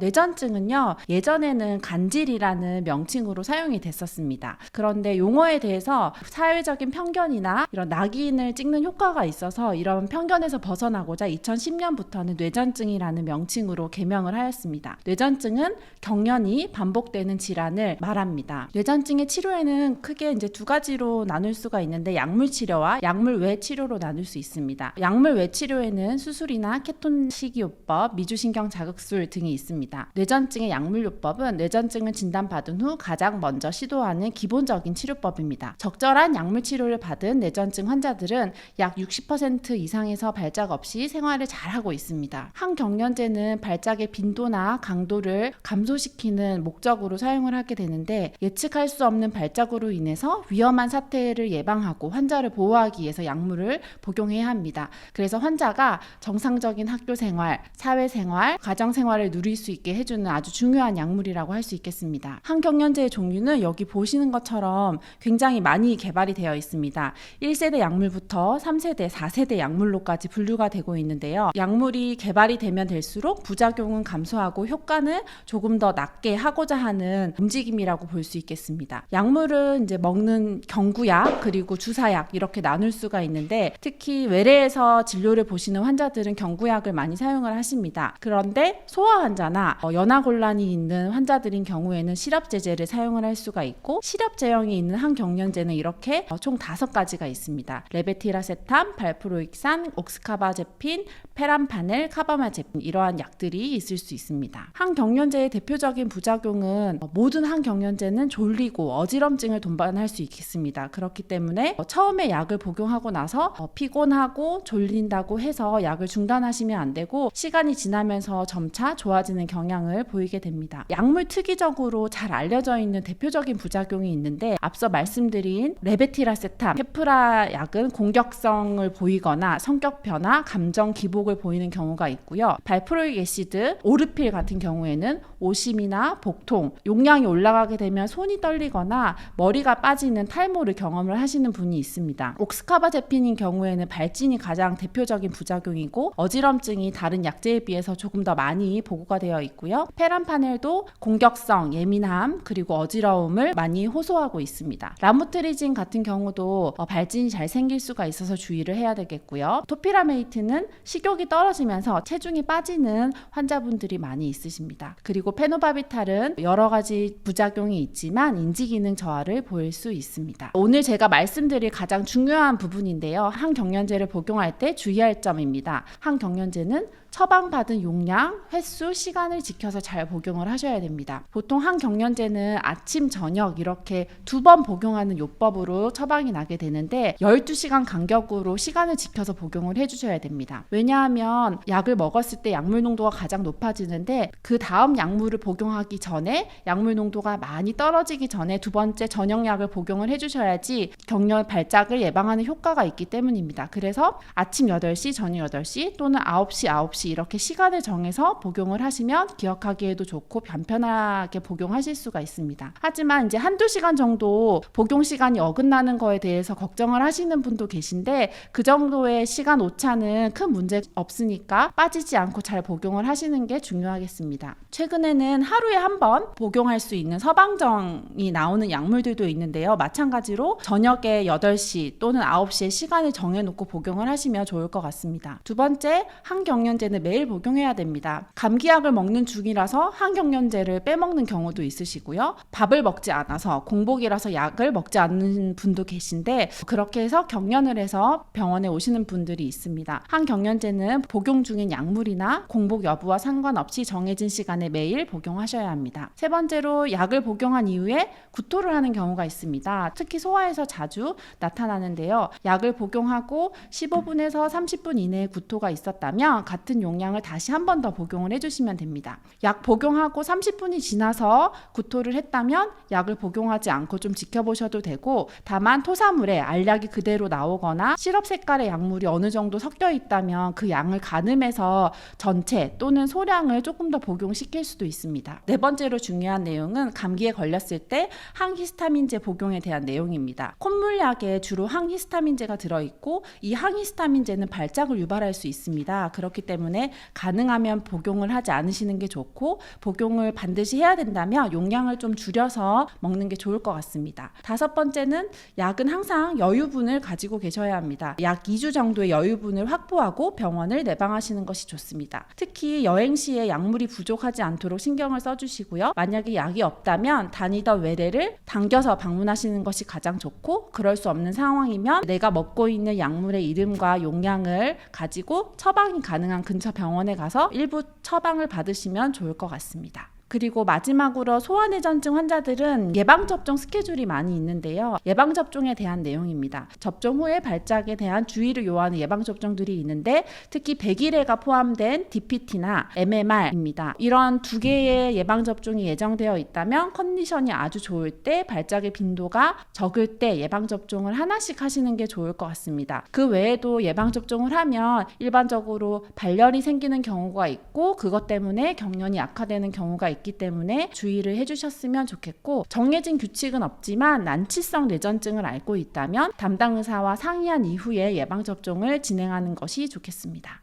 뇌전증은요, 예전에는 간질이라는 명칭으로 사용이 됐었습니다. 그런데 용어에 대해서 사회적인 편견이나 이런 낙인을 찍는 효과가 있어서 이런 편견에서 벗어나고자 2010년부터는 뇌전증이라는 명칭으로 개명을 하였습니다. 뇌전증은 경련이 반복되는 질환을 말합니다. 뇌전증의 치료에는 크게 이제 두 가지로 나눌 수가 있는데, 약물 치료와 약물 외 치료로 나눌 수 있습니다. 약물 외 치료에는 수술이나 케톤 식이요법, 미주신경 자극술 등이 있습니다. 뇌전증의 약물요법은 뇌전증을 진단받은 후 가장 먼저 시도하는 기본적인 치료법입니다. 적절한 약물 치료를 받은 뇌전증 환자들은 약 60% 이상에서 발작 없이 생활을 잘하고 있습니다. 항경련제는 발작의 빈도나 강도를 감소시키는 목적으로 사용을 하게 되는데, 예측할 수 없는 발작으로 인해서 위험한 사태를 예방하고 환자를 보호하기 위해서 약물을 복용해야 합니다. 그래서 환자가 정상적인 학교생활, 사회생활, 가정생활을 누릴 수 있게 해주는 아주 중요한 약물이라고 할 수 있겠습니다. 항경련제의 종류는 여기 보시는 것처럼 굉장히 많이 개발이 되어 있습니다. 1세대 약물부터 3세대, 4세대 약물로까지 분류가 되고 있는데요. 약물이 개발이 되면 될수록 부작용은 감소하고 효과는 조금 더 낮게 하고자 하는 움직임이라고 볼 수 있겠습니다. 약물은 이제 먹는 경구약 그리고 주사약 이렇게 나눌 수가 있는데, 특히 외래에서 진료를 보시는 환자들은 경구약을 많이 사용을 하십니다. 그런데 소아 환자나 연하곤란이 있는 환자들인 경우에는 시럽제제를 사용을 할 수가 있고, 시럽제형이 있는 항경련제는 이렇게 총 5가지가 있습니다. 레베티라세탐, 발프로익산, 옥스카바제핀, 페람파넬, 카바마제핀, 이러한 약들이 있을 수 있습니다. 항경련제의 대표적인 부작용은 모든 항경련제는 졸리고 어지럼증을 동반할 수 있겠습니다. 그렇기 때문에 처음에 약을 복용하고 나서 피곤하고 졸린다고 해서 약을 중단하시면 안 되고, 시간이 지나면서 점차 좋아지는 경향을 보이게 됩니다. 약물 특이적으로 잘 알려져 있는 대표적인 부작용이 있는데, 앞서 말씀드린 레베티라세탐, 케프라 약은 공격성을 보이거나 성격 변화, 감정 기복을 보이는 경우가 있고요. 발프로익 애시드, 오르필 같은 경우에는 오심이나 복통, 용량이 올라가게 되면 손이 떨리거나 머리가 빠지는 탈모를 경험을 하시는 분이 있습니다. 옥스카바제핀인 경우에는 발진이 가장 대표적인 부작용이고, 어지럼증이 다른 약제에 비해서 조금 더 많이 보고가 되어 있고요. 페람파넬도 공격성, 예민함, 그리고 어지러움을 많이 호소하고 있습니다. 라모트리진 같은 경우도 발진이 잘 생길 수가 있어서 주의를 해야 되겠고요. 토피라메이트는 식욕이 떨어지면서 체중이 빠지는 환자분들이 많이 있으십니다. 그리고 페노바비탈은 여러 가지 부작용이 있지만 인지기능 저하를 보일 수 있습니다. 오늘 제가 말씀드릴 가장 중요한 부분인데요. 항경련제를 복용할 때 주의할 점입니다. 항경련제는 처방받은 용량, 횟수, 시간을 지켜서 잘 복용을 하셔야 됩니다. 보통 항경련제는 아침, 저녁 이렇게 2번 복용하는 요법으로 처방이 나게 되는데, 12시간 간격으로 시간을 지켜서 복용을 해주셔야 됩니다. 왜냐하면 약을 먹었을 때 약물 농도가 가장 높아지는데, 그 다음 약물을 복용하기 전에 약물 농도가 많이 떨어지기 전에 두 번째 저녁약을 복용을 해주셔야지 경련 발작을 예방하는 효과가 있기 때문입니다. 그래서 아침 8시, 저녁 8시 또는 9시 이렇게 시간을 정해서 복용을 하시면 기억하기에도 좋고 간편하게 복용하실 수가 있습니다. 하지만 이제 한두 시간 정도 복용 시간이 어긋나는 거에 대해서 걱정을 하시는 분도 계신데, 그 정도의 시간 오차는 큰 문제 없으니까 빠지지 않고 잘 복용을 하시는 게 중요하겠습니다. 최근에는 하루에 한 번 복용할 수 있는 서방정이 나오는 약물들도 있는데요. 마찬가지로 저녁에 8시 또는 9시에 시간을 정해놓고 복용을 하시면 좋을 것 같습니다. 두 번째, 항경련제는 매일 복용해야 됩니다. 감기약을 먹는 중이라서 항경련제를 빼먹는 경우도 있으시고요. 밥을 먹지 않아서 공복이라서 약을 먹지 않는 분도 계신데, 그렇게 해서 경련을 해서 병원에 오시는 분들이 있습니다. 항경련제는 복용 중인 약물이나 공복 여부와 상관없이 정해진 시간에 매일 복용하셔야 합니다. 세 번째로, 약을 복용한 이후에 구토를 하는 경우가 있습니다. 특히 소아에서 자주 나타나는데요. 약을 복용하고 15분에서 30분 이내에 구토가 있었다면 같은 용량을 다시 한 번 더 복용을 해주시면 됩니다. 좋습니다. 약 복용하고 30분이 지나서 구토를 했다면 약을 복용하지 않고 좀 지켜보셔도 되고, 다만 토사물에 알약이 그대로 나오거나 시럽 색깔의 약물이 어느 정도 섞여 있다면 그 양을 가늠해서 전체 또는 소량을 조금 더 복용시킬 수도 있습니다. 네 번째로 중요한 내용은 감기에 걸렸을 때 항히스타민제 복용에 대한 내용입니다. 콧물약에 주로 항히스타민제가 들어있고 이 항히스타민제는 발작을 유발할 수 있습니다. 그렇기 때문에 가능하면 복용을 하지 않으시는 게 좋고, 복용을 반드시 해야 된다면 용량을 좀 줄여서 먹는 게 좋을 것 같습니다. 다섯 번째는 약은 항상 여유분을 가지고 계셔야 합니다. 약 2주 정도의 여유분을 확보하고 병원을 내방하시는 것이 좋습니다. 특히 여행 시에 약물이 부족하지 않도록 신경을 써주시고요. 만약에 약이 없다면 다니던 외래를 당겨서 방문하시는 것이 가장 좋고, 그럴 수 없는 상황이면 내가 먹고 있는 약물의 이름과 용량을 가지고 처방이 가능한 근처 병원에 가서 일부 처방을 받으시면 좋을 것 같습니다. 그리고 마지막으로 소아내전증 환자들은 예방접종 스케줄이 많이 있는데요. 예방접종에 대한 내용입니다. 접종 후에 발작에 대한 주의를 요하는 예방접종들이 있는데, 특히 백일해가 포함된 DPT나 MMR입니다. 이런 두 개의 예방접종이 예정되어 있다면 컨디션이 아주 좋을 때, 발작의 빈도가 적을 때 예방접종을 하나씩 하시는 게 좋을 것 같습니다. 그 외에도 예방접종을 하면 일반적으로 발열이 생기는 경우가 있고, 그것 때문에 경련이 악화되는 경우가 있기 때문에 주의를 해주셨으면 좋겠고, 정해진 규칙은 없지만 난치성 뇌전증을 앓고 있다면 담당 의사와 상의한 이후에 예방접종을 진행하는 것이 좋겠습니다.